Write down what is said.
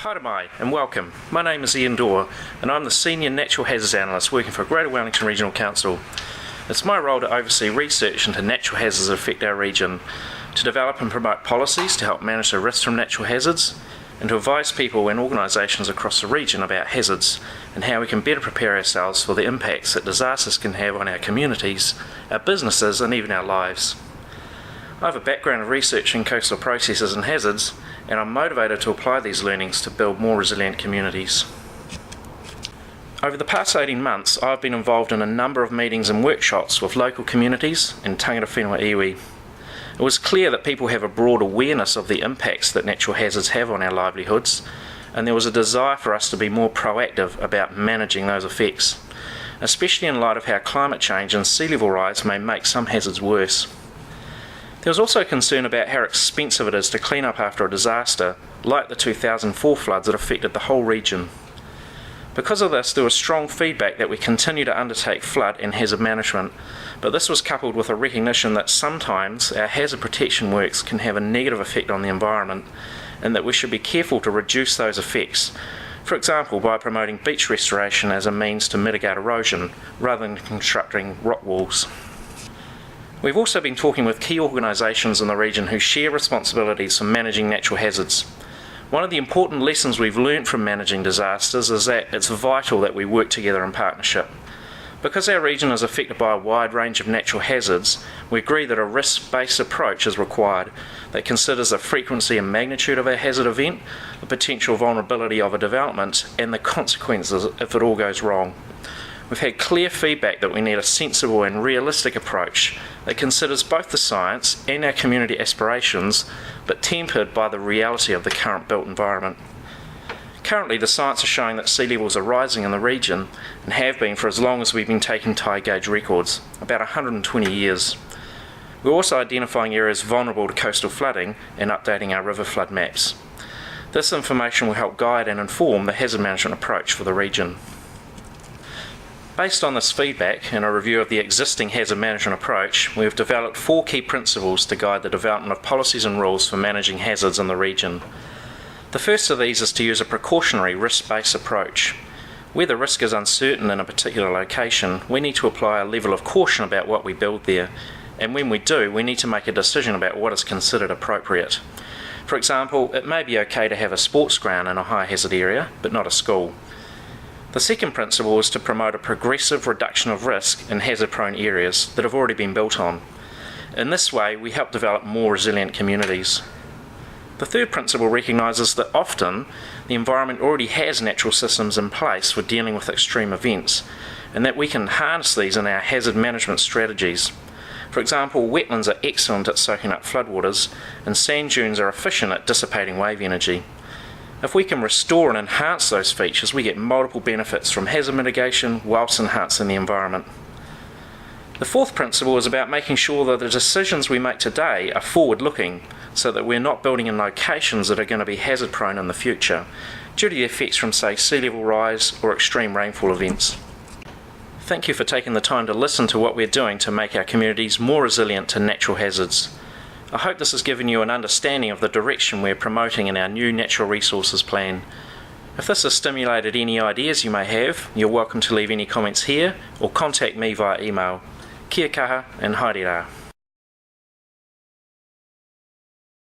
Haere mai and welcome. My name is Iain Dawe and I'm the Senior Natural Hazards Analyst working for Greater Wellington Regional Council. It's my role to oversee research into natural hazards that affect our region, to develop and promote policies to help manage the risks from natural hazards, and to advise people and organisations across the region about hazards and how we can better prepare ourselves for the impacts that disasters can have on our communities, our businesses and even our lives. I have a background of researching coastal processes and hazards, and I'm motivated to apply these learnings to build more resilient communities. Over the past 18 months, I've been involved in a number of meetings and workshops with local communities and tangata whenua iwi. It was clear that people have a broad awareness of the impacts that natural hazards have on our livelihoods, and there was a desire for us to be more proactive about managing those effects, especially in light of how climate change and sea level rise may make some hazards worse. There was also concern about how expensive it is to clean up after a disaster, like the 2004 floods that affected the whole region. Because of this, there was strong feedback that we continue to undertake flood and hazard management, but this was coupled with a recognition that sometimes our hazard protection works can have a negative effect on the environment, and that we should be careful to reduce those effects, for example by promoting beach restoration as a means to mitigate erosion, rather than constructing rock walls. We've also been talking with key organisations in the region who share responsibilities for managing natural hazards. One of the important lessons we've learnt from managing disasters is that it's vital that we work together in partnership. Because our region is affected by a wide range of natural hazards, we agree that a risk-based approach is required that considers the frequency and magnitude of a hazard event, the potential vulnerability of a development, and the consequences if it all goes wrong. We've had clear feedback that we need a sensible and realistic approach that considers both the science and our community aspirations, but tempered by the reality of the current built environment. Currently, the science is showing that sea levels are rising in the region and have been for as long as we've been taking tide gauge records, about 120 years. We're also identifying areas vulnerable to coastal flooding and updating our river flood maps. This information will help guide and inform the hazard management approach for the region. Based on this feedback and a review of the existing hazard management approach, we have developed 4 key principles to guide the development of policies and rules for managing hazards in the region. The first of these is to use a precautionary risk-based approach. Where the risk is uncertain in a particular location, we need to apply a level of caution about what we build there, and when we do, we need to make a decision about what is considered appropriate. For example, it may be okay to have a sports ground in a high hazard area, but not a school. The second principle is to promote a progressive reduction of risk in hazard-prone areas that have already been built on. In this way, we help develop more resilient communities. The third principle recognises that often the environment already has natural systems in place for dealing with extreme events, and that we can harness these in our hazard management strategies. For example, wetlands are excellent at soaking up floodwaters, and sand dunes are efficient at dissipating wave energy. If we can restore and enhance those features, we get multiple benefits from hazard mitigation whilst enhancing the environment. The fourth principle is about making sure that the decisions we make today are forward-looking, so that we're not building in locations that are going to be hazard-prone in the future, due to the effects from, say, sea level rise or extreme rainfall events. Thank you for taking the time to listen to what we're doing to make our communities more resilient to natural hazards. I hope this has given you an understanding of the direction we're promoting in our new Natural Resources Plan. If this has stimulated any ideas you may have, you're welcome to leave any comments here or contact me via email. Kia kaha and haere rā.